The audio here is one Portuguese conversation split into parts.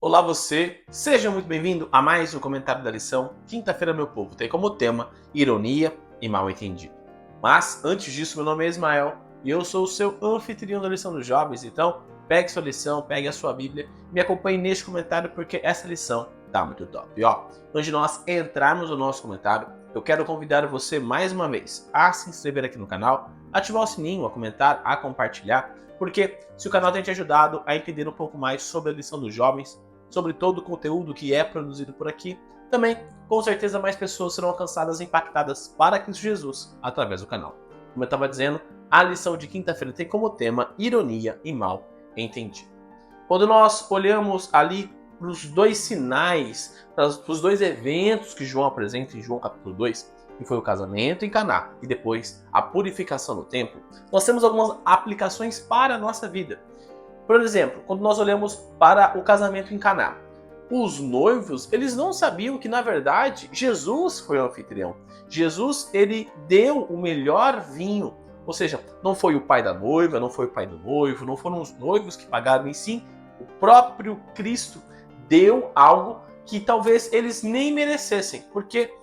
Olá você, seja muito bem-vindo a mais um comentário da lição Quinta-feira, meu povo. Tem como tema ironia e mal entendido. Mas antes disso, meu nome é Ismael e eu sou o seu anfitrião da lição dos jovens. Então pegue sua lição, pegue a sua Bíblia e me acompanhe neste comentário porque essa lição tá muito top. E antes de nós entrarmos no nosso comentário, eu quero convidar você mais uma vez a se inscrever aqui no canal, ativar o sininho, a comentar, a compartilhar, porque se o canal tem te ajudado a entender um pouco mais sobre a lição dos jovens, sobre todo o conteúdo que é produzido por aqui, também, com certeza, mais pessoas serão alcançadas e impactadas para Cristo Jesus através do canal. Como eu estava dizendo, a lição de quinta-feira tem como tema ironia e mal entendido. Quando nós olhamos ali para os dois sinais, para os dois eventos que João apresenta em João capítulo 2, que foi o casamento em Caná e depois a purificação no templo, nós temos algumas aplicações para a nossa vida. Por exemplo, quando nós olhamos para o casamento em Caná, os noivos, eles não sabiam que, na verdade, Jesus foi o anfitrião. Jesus, ele deu o melhor vinho. Ou seja, não foi o pai da noiva, não foi o pai do noivo, não foram os noivos que pagaram, em si, o próprio Cristo deu algo que talvez eles nem merecessem, porque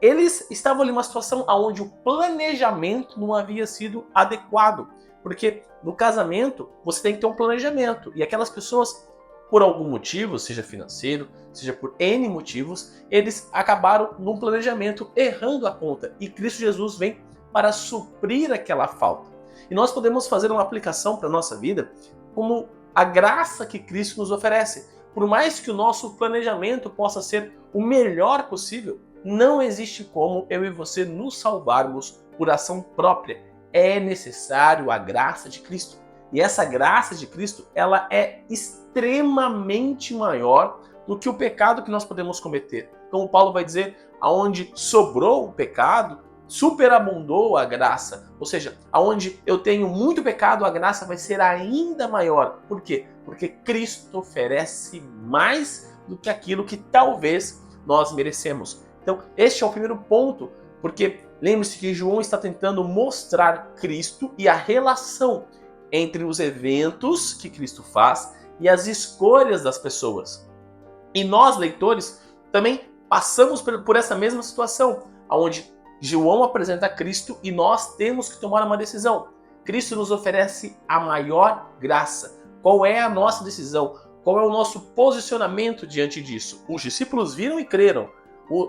eles estavam ali numa situação onde o planejamento não havia sido adequado. Porque no casamento você tem que ter um planejamento. E aquelas pessoas, por algum motivo, seja financeiro, seja por N motivos, eles acabaram num planejamento errando a conta. E Cristo Jesus vem para suprir aquela falta. E nós podemos fazer uma aplicação para a nossa vida como a graça que Cristo nos oferece. Por mais que o nosso planejamento possa ser o melhor possível, não existe como eu e você nos salvarmos por ação própria. É necessário a graça de Cristo. E essa graça de Cristo, ela é extremamente maior do que o pecado que nós podemos cometer. Como Paulo vai dizer, aonde sobrou o pecado, superabundou a graça. Ou seja, aonde eu tenho muito pecado, a graça vai ser ainda maior. Por quê? Porque Cristo oferece mais do que aquilo que talvez nós merecemos. Então, este é o primeiro ponto, porque lembre-se que João está tentando mostrar Cristo e a relação entre os eventos que Cristo faz e as escolhas das pessoas. E nós, leitores, também passamos por essa mesma situação, onde João apresenta Cristo e nós temos que tomar uma decisão. Cristo nos oferece a maior graça. Qual é a nossa decisão? Qual é o nosso posicionamento diante disso? Os discípulos viram e creram.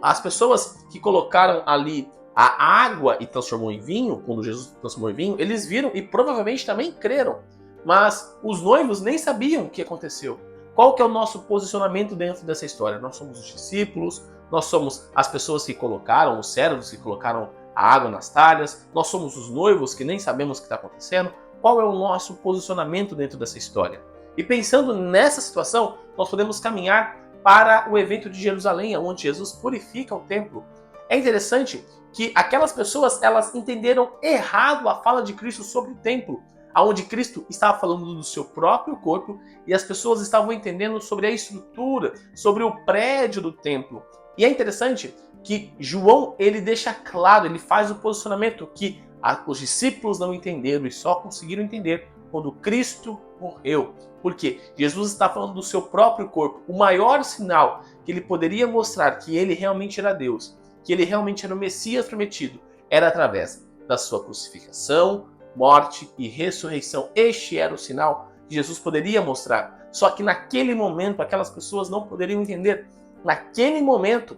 As pessoas que colocaram ali a água e transformou em vinho, quando Jesus transformou em vinho, eles viram e provavelmente também creram. Mas os noivos nem sabiam o que aconteceu. Qual que é o nosso posicionamento dentro dessa história? Nós somos os discípulos, nós somos as pessoas que colocaram, os servos que colocaram a água nas talhas, nós somos os noivos que nem sabemos o que está acontecendo. Qual é o nosso posicionamento dentro dessa história? E pensando nessa situação, nós podemos caminhar para o evento de Jerusalém, onde Jesus purifica o templo. É interessante que aquelas pessoas, elas entenderam errado a fala de Cristo sobre o templo, onde Cristo estava falando do seu próprio corpo e as pessoas estavam entendendo sobre a estrutura, sobre o prédio do templo. E é interessante que João, ele deixa claro, ele faz o posicionamento que os discípulos não entenderam e só conseguiram entender quando Cristo morreu. Porque Jesus está falando do seu próprio corpo. O maior sinal que ele poderia mostrar que ele realmente era Deus, que ele realmente era o Messias prometido, era através da sua crucificação, morte e ressurreição. Este era o sinal que Jesus poderia mostrar. Só que naquele momento, aquelas pessoas não poderiam entender. Naquele momento,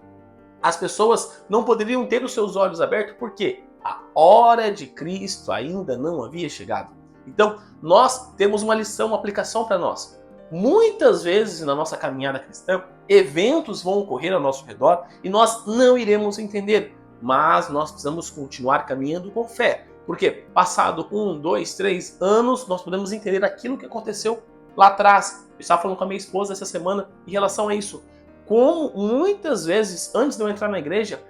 as pessoas não poderiam ter os seus olhos abertos, porque a hora de Cristo ainda não havia chegado. Então, nós temos uma lição, uma aplicação para nós. Muitas vezes na nossa caminhada cristã, eventos vão ocorrer ao nosso redor e nós não iremos entender. Mas nós precisamos continuar caminhando com fé. Porque passado 1, 2, 3 anos, nós podemos entender aquilo que aconteceu lá atrás. Eu estava falando com a minha esposa essa semana em relação a isso. Como muitas vezes, antes de eu entrar na igreja,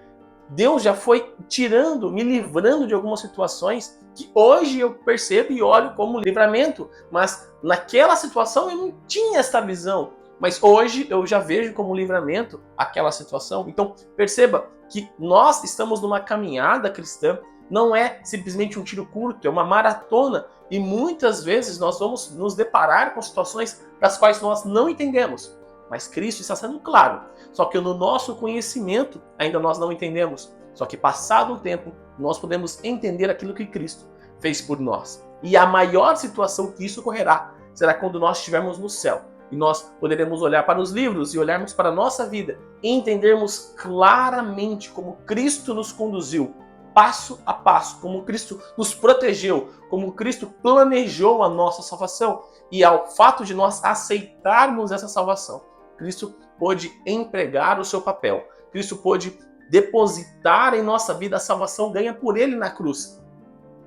Deus já foi tirando, me livrando de algumas situações que hoje eu percebo e olho como livramento. Mas naquela situação eu não tinha esta visão. Mas hoje eu já vejo como livramento aquela situação. Então perceba que nós estamos numa caminhada cristã. Não é simplesmente um tiro curto, é uma maratona. E muitas vezes nós vamos nos deparar com situações das quais nós não entendemos. mas Cristo está sendo claro. Só que no nosso conhecimento ainda nós não entendemos. Só que passado um tempo, nós podemos entender aquilo que Cristo fez por nós. E a maior situação que isso ocorrerá será quando nós estivermos no céu. E nós poderemos olhar para os livros e olharmos para a nossa vida e entendermos claramente como Cristo nos conduziu, passo a passo, como Cristo nos protegeu, como Cristo planejou a nossa salvação. E ao fato de nós aceitarmos essa salvação, Cristo pôde empregar o seu papel. Cristo pôde depositar em nossa vida a salvação ganha por Ele na cruz,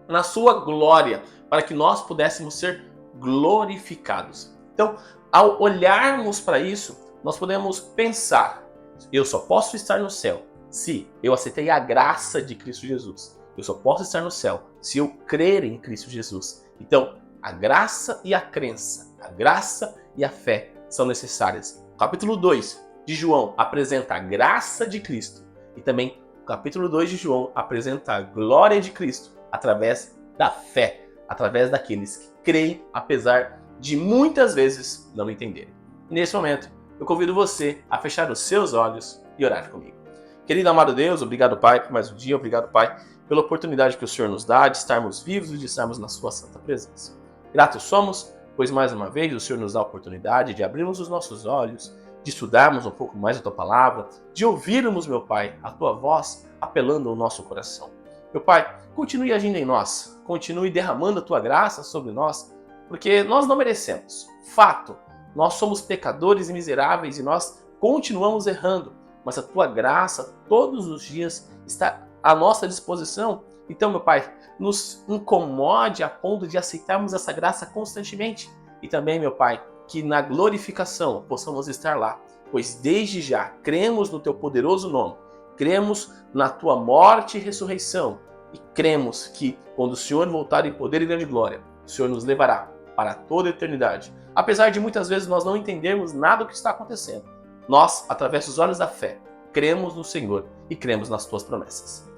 na sua glória, para que nós pudéssemos ser glorificados. Então, ao olharmos para isso, nós podemos pensar: eu só posso estar no céu se eu aceitei a graça de Cristo Jesus. Eu só posso estar no céu se eu crer em Cristo Jesus. Então, a graça e a crença, a graça e a fé são necessárias. O capítulo 2 de João apresenta a graça de Cristo e também o capítulo 2 de João apresenta a glória de Cristo através da fé, através daqueles que creem, apesar de muitas vezes não entenderem. E nesse momento, eu convido você a fechar os seus olhos e orar comigo. Querido amado Deus, obrigado, Pai, por mais um dia. Obrigado, Pai, pela oportunidade que o Senhor nos dá de estarmos vivos e de estarmos na sua santa presença. Gratos somos, pois mais uma vez o Senhor nos dá a oportunidade de abrirmos os nossos olhos, de estudarmos um pouco mais a Tua Palavra, de ouvirmos, meu Pai, a Tua voz apelando ao nosso coração. Meu Pai, continue agindo em nós, continue derramando a Tua graça sobre nós, porque nós não merecemos. Fato, nós somos pecadores e miseráveis e nós continuamos errando, mas a Tua graça todos os dias está à nossa disposição. Então, meu Pai, nos incomode a ponto de aceitarmos essa graça constantemente. E também, meu Pai, que na glorificação possamos estar lá, pois desde já cremos no Teu poderoso nome, cremos na Tua morte e ressurreição, e cremos que quando o Senhor voltar em poder e grande glória, o Senhor nos levará para toda a eternidade. Apesar de muitas vezes nós não entendermos nada do que está acontecendo, nós, através dos olhos da fé, cremos no Senhor e cremos nas Tuas promessas.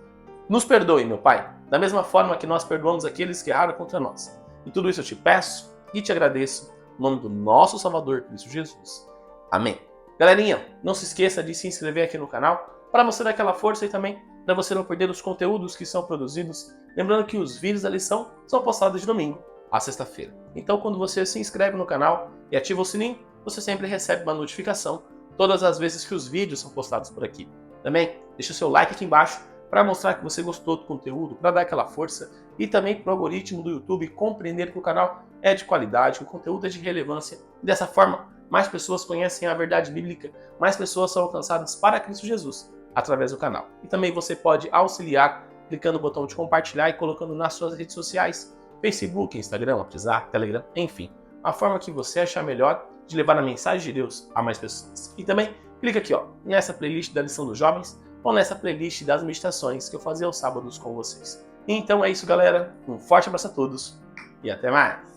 Nos perdoe, meu Pai, da mesma forma que nós perdoamos aqueles que erraram contra nós. E tudo isso eu te peço e te agradeço, em nome do nosso Salvador, Cristo Jesus. Amém. Galerinha, não se esqueça de se inscrever aqui no canal para você dar aquela força e também para você não perder os conteúdos que são produzidos. Lembrando que os vídeos da lição são postados de domingo a sexta-feira. Então, quando você se inscreve no canal e ativa o sininho, você sempre recebe uma notificação todas as vezes que os vídeos são postados por aqui. Também deixa o seu like aqui embaixo para mostrar que você gostou do conteúdo, para dar aquela força e também para o algoritmo do YouTube compreender que o canal é de qualidade, que o conteúdo é de relevância. E dessa forma, mais pessoas conhecem a verdade bíblica, mais pessoas são alcançadas para Cristo Jesus através do canal. E também você pode auxiliar clicando no botão de compartilhar e colocando nas suas redes sociais, Facebook, Instagram, WhatsApp, Telegram, enfim, a forma que você achar melhor de levar a mensagem de Deus a mais pessoas. E também clica aqui, ó, nessa playlist da lição dos jovens ou nessa playlist das meditações que eu fazia aos sábados com vocês. Então é isso, galera. Um forte abraço a todos e até mais!